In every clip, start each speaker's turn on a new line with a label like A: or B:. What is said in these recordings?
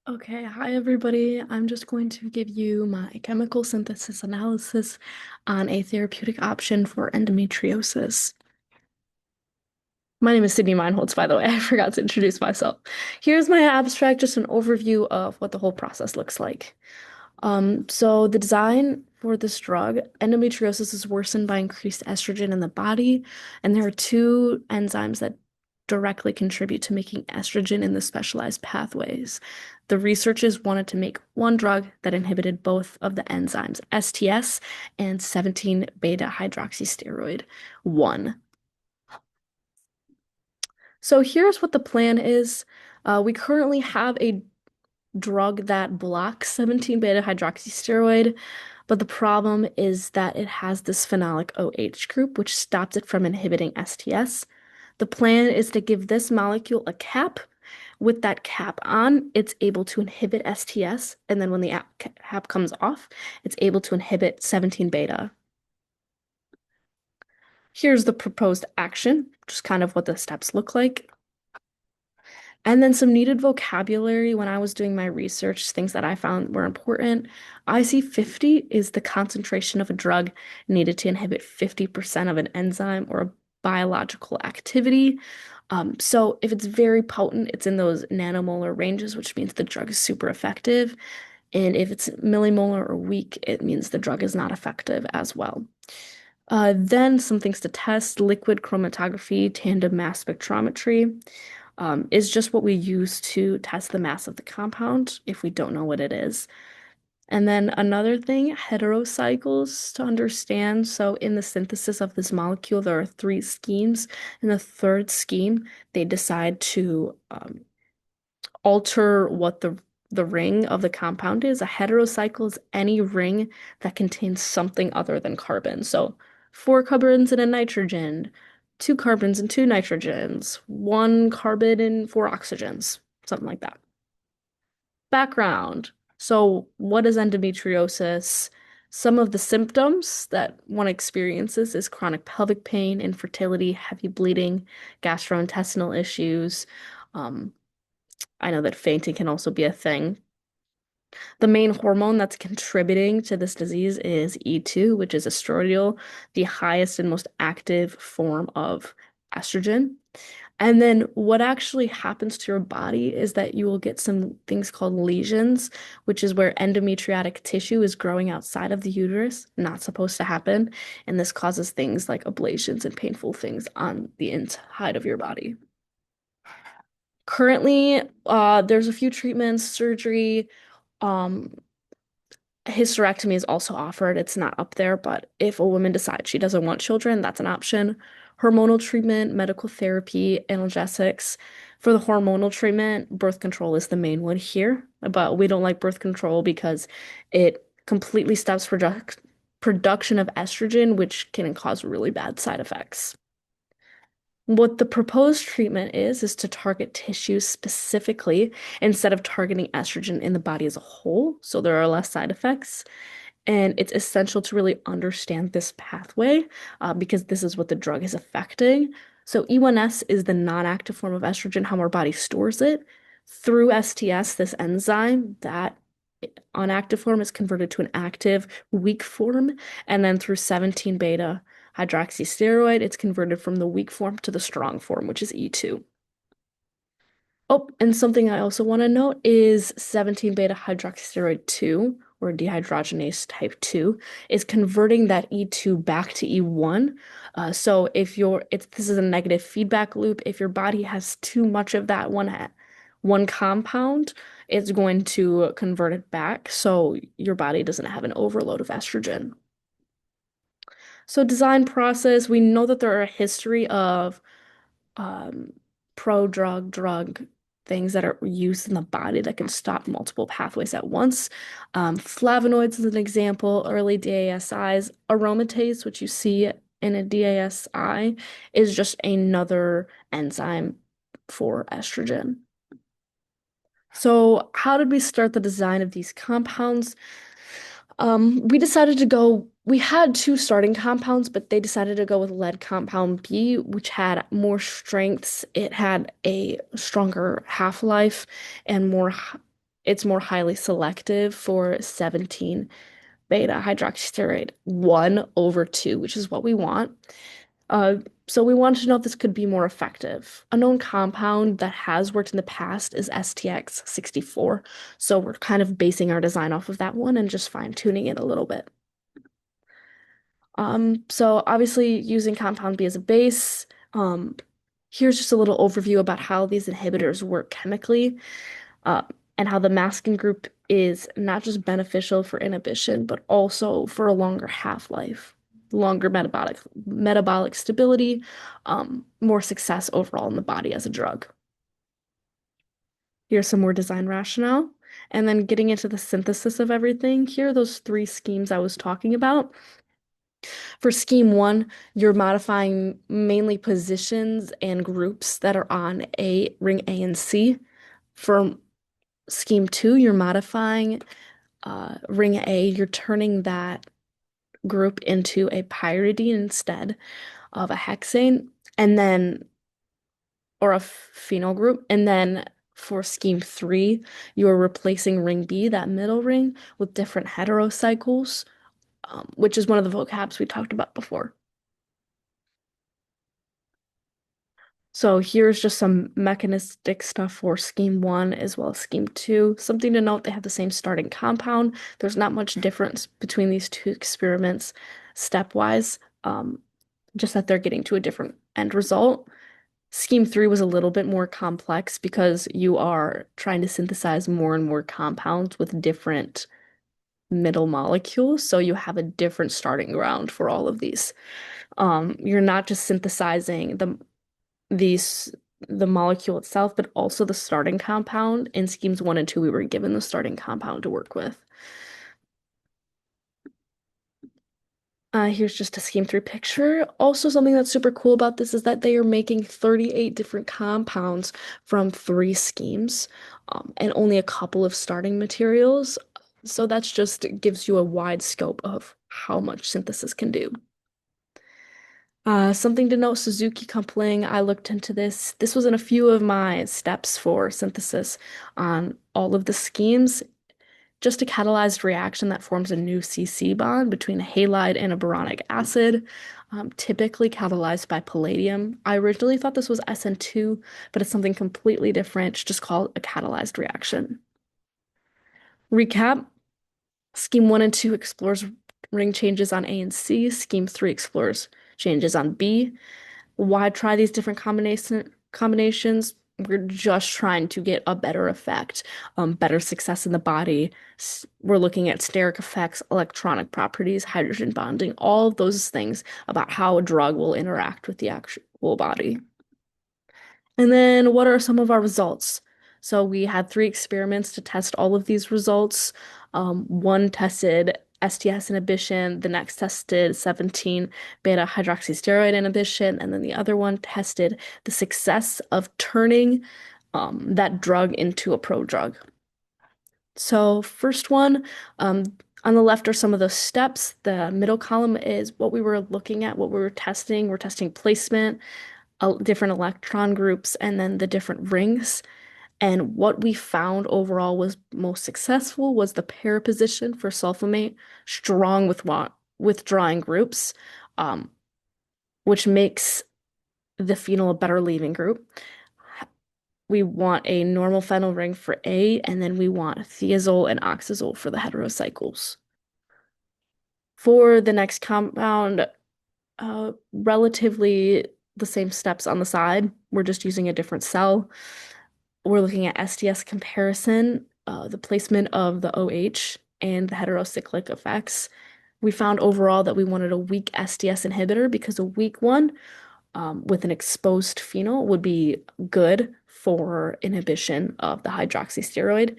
A: Okay, hi everybody. I'm just going to give you my chemical synthesis analysis on a therapeutic option for endometriosis. My name is Sydney Meinholz, by the way. I forgot to introduce myself. Here's my abstract, just an overview of what the whole process looks like. So the design for this drug, endometriosis is worsened by increased estrogen in the body, and there are two enzymes that directly contribute to making estrogen in the specialized pathways. The researchers wanted to make one drug that inhibited both of the enzymes, STS and 17-beta hydroxysteroid 1. So here's what the plan is. We currently have a drug that blocks 17-beta hydroxysteroid, but the problem is that it has this phenolic OH group, which stops it from inhibiting STS. The plan is to give this molecule a cap. With that cap on, it's able to inhibit STS, and then when the cap comes off, it's able to inhibit 17-beta. Here's the proposed action, just kind of what the steps look like. And then some needed vocabulary when I was doing my research, things that I found were important. IC50 is the concentration of a drug needed to inhibit 50% of an enzyme or a biological activity. So if it's very potent, it's in those nanomolar ranges, which means the drug is super effective. And if it's millimolar or weak, it means the drug is not effective as well. Then some things to test, liquid chromatography, tandem mass spectrometry is just what we use to test the mass of the compound if we don't know what it is. And then another thing, heterocycles to understand. So in the synthesis of this molecule, there are three schemes. In the third scheme, they decide to alter what the ring of the compound is. A heterocycle is any ring that contains something other than carbon. So four carbons and a nitrogen, two carbons and two nitrogens, one carbon and four oxygens, something like that. Background. So what is endometriosis? Some of the symptoms that one experiences is chronic pelvic pain, infertility, heavy bleeding, gastrointestinal issues. Um, I know that fainting can also be a thing. The main hormone that's contributing to this disease is E2, which is estradiol, the highest and most active form of estrogen. And then what actually happens to your body is that you will get some things called lesions, which is where endometriotic tissue is growing outside of the uterus, not supposed to happen. And this causes things like ablations and painful things on the inside of your body. Currently, there's a few treatments, surgery, um, hysterectomy is also offered. It's not up there, but if a woman decides she doesn't want children, that's an option. Hormonal treatment, medical therapy, analgesics. For the hormonal treatment, birth control is the main one here, but we don't like birth control because it completely stops production of estrogen, which can cause really bad side effects. What the proposed treatment is to target tissues specifically instead of targeting estrogen in the body as a whole, so there are less side effects. And it's essential to really understand this pathway because this is what the drug is affecting. So E1S is the non-active form of estrogen, how our body stores it. Through STS, this enzyme, that inactive form is converted to an active, weak form. And then through 17 beta hydroxysteroid, it's converted from the weak form to the strong form, which is E2. Oh, and something I also want to note is 17 beta hydroxysteroid 2, or dehydrogenase type 2, is converting that E2 back to E1. So if this is a negative feedback loop. If your body has too much of that one compound, it's going to convert it back so your body doesn't have an overload of estrogen. So design process, we know that there are a history of um, drug things that are used in the body that can stop multiple pathways at once. Flavonoids is an example, early DASIs. Aromatase, which you see in a DASI, is just another enzyme for estrogen. So how did we start the design of these compounds? We had two starting compounds, but they decided to go with lead compound B, which had more strengths. It had a stronger half-life and it's more highly selective for 17 beta hydroxysteroid 1 over 2, which is what we want. Uh, so we wanted to know if this could be more effective. A known compound that has worked in the past is STX-64. So we're kind of basing our design off of that one and just fine-tuning it a little bit. So obviously using compound B as a base, here's just a little overview about how these inhibitors work chemically, uh, and how the masking group is not just beneficial for inhibition, but also for a longer half-life, longer metabolic stability, more success overall in the body as a drug. Here's some more design rationale. And then getting into the synthesis of everything, here are those three schemes I was talking about. For scheme one, you're modifying mainly positions and groups that are on ring A and C. For scheme two, you're modifying ring A, you're turning that group into a pyridine instead of a hexane, and then, or a phenyl group. And then for scheme three, you're replacing ring B, that middle ring, with different heterocycles, which is one of the vocabs we talked about before. So here's just some mechanistic stuff for scheme one as well as scheme two. Something to note, they have the same starting compound. There's not much difference between these two experiments stepwise, just that they're getting to a different end result. Scheme three was a little bit more complex because you are trying to synthesize more and more compounds with different middle molecules. So you have a different starting ground for all of these. You're not just synthesizing these the molecule itself, but also the starting compound. In schemes one and two, we were given the starting compound to work with. Here's just a scheme three picture. Also, something that's super cool about this is that they are making 38 different compounds from three schemes, and only a couple of starting materials. So that's just gives you a wide scope of how much synthesis can do. Something to note, Suzuki coupling, I looked into this. This was in a few of my steps for synthesis on all of the schemes. Just a catalyzed reaction that forms a new CC bond between a halide and a boronic acid, typically catalyzed by palladium. I originally thought this was SN2, but it's something completely different. It's just called a catalyzed reaction. Recap, scheme one and two explores ring changes on A and C. Scheme three explores changes on B. Why try these different combinations? We're just trying to get a better effect, better success in the body. We're looking at steric effects, electronic properties, hydrogen bonding, all of those things about how a drug will interact with the actual body. And then what are some of our results? So we had three experiments to test all of these results. One tested STS inhibition, the next tested 17 beta hydroxysteroid inhibition, and then the other one tested the success of turning that drug into a prodrug. So first one, on the left are some of those steps. The middle column is what we were looking at, what we were testing. We're testing placement, different electron groups, and then the different rings. And what we found overall was most successful was the pair position for sulfamate, strong with withdrawing groups, which makes the phenyl a better leaving group. We want a normal phenyl ring for A, and then we want thiazole and oxazole for the heterocycles. For the next compound, relatively the same steps on the side. We're just using a different cell. We're looking at STS comparison, the placement of the OH and the heterocyclic effects. We found overall that we wanted a weak STS inhibitor because a weak one with an exposed phenyl would be good for inhibition of the hydroxysteroid.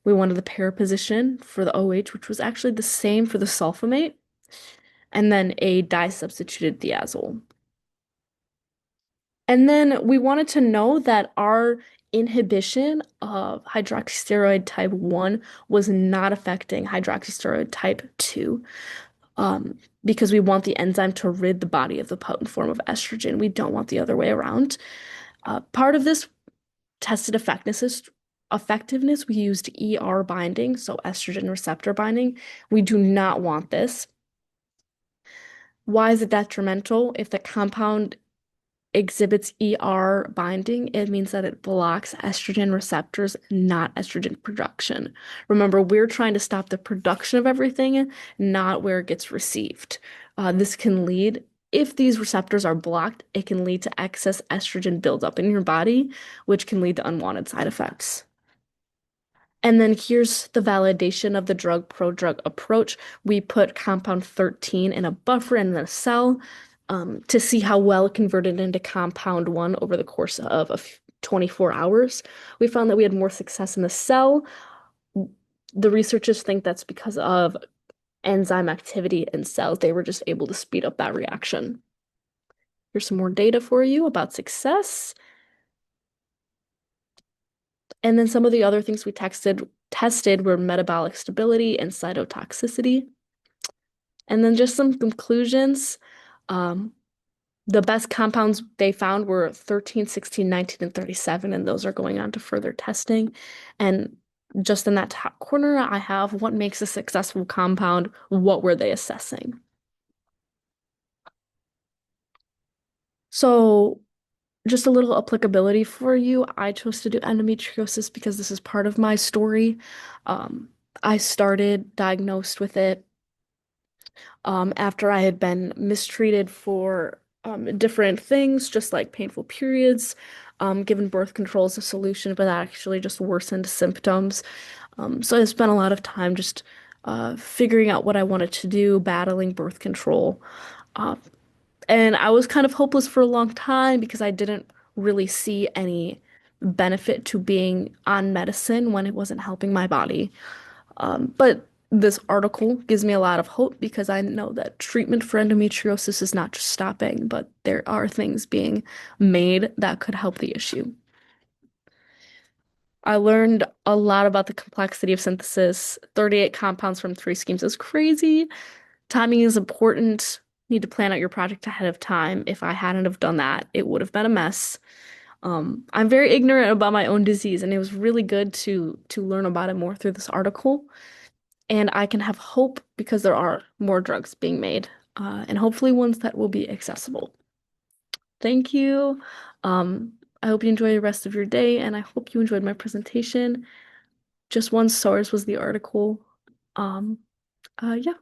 A: We wanted the pair position for the OH, which was actually the same for the sulfamate, and then a disubstituted thiazole. And then we wanted to know that our inhibition of hydroxysteroid type 1 was not affecting hydroxysteroid type 2, because we want the enzyme to rid the body of the potent form of estrogen. We don't want the other way around. Part of this tested effectiveness effectiveness, we used ER binding, so estrogen receptor binding. We do not want this. Why is it detrimental? If the compound exhibits ER binding, it means that it blocks estrogen receptors, not estrogen production. Remember, we're trying to stop the production of everything, not where it gets received. This can lead, if these receptors are blocked, it can lead to excess estrogen buildup in your body, which can lead to unwanted side effects. And then here's the validation of the drug-prodrug approach. We put compound 13 in a buffer and in a cell to see how well it converted into compound 1 over the course of 24 hours. We found that we had more success in the cell. The researchers think that's because of enzyme activity in cells. They were just able to speed up that reaction. Here's some more data for you about success. And then some of the other things we tested were metabolic stability and cytotoxicity. And then just some conclusions. Um, the best compounds they found were 13, 16, 19, and 37, and those are going on to further testing. And just in that top corner, I have what makes a successful compound, what were they assessing? So just a little applicability for you. I chose to do endometriosis because this is part of my story. Um, I started diagnosed with it after I had been mistreated for different things, just like painful periods, given birth control as a solution, but that actually just worsened symptoms. So I spent a lot of time just figuring out what I wanted to do, battling birth control. Uh, and I was kind of hopeless for a long time because I didn't really see any benefit to being on medicine when it wasn't helping my body. But this article gives me a lot of hope because I know that treatment for endometriosis is not just stopping, but there are things being made that could help the issue. I learned a lot about the complexity of synthesis. 38 compounds from 3 schemes is crazy. Timing is important. Need to plan out your project ahead of time. If I hadn't have done that, it would have been a mess. I'm very ignorant about my own disease, and it was really good to learn about it more through this article. And I can have hope because there are more drugs being made, and hopefully ones that will be accessible. Thank you. I hope you enjoy the rest of your day, and I hope you enjoyed my presentation. Just one source was the article. Yeah.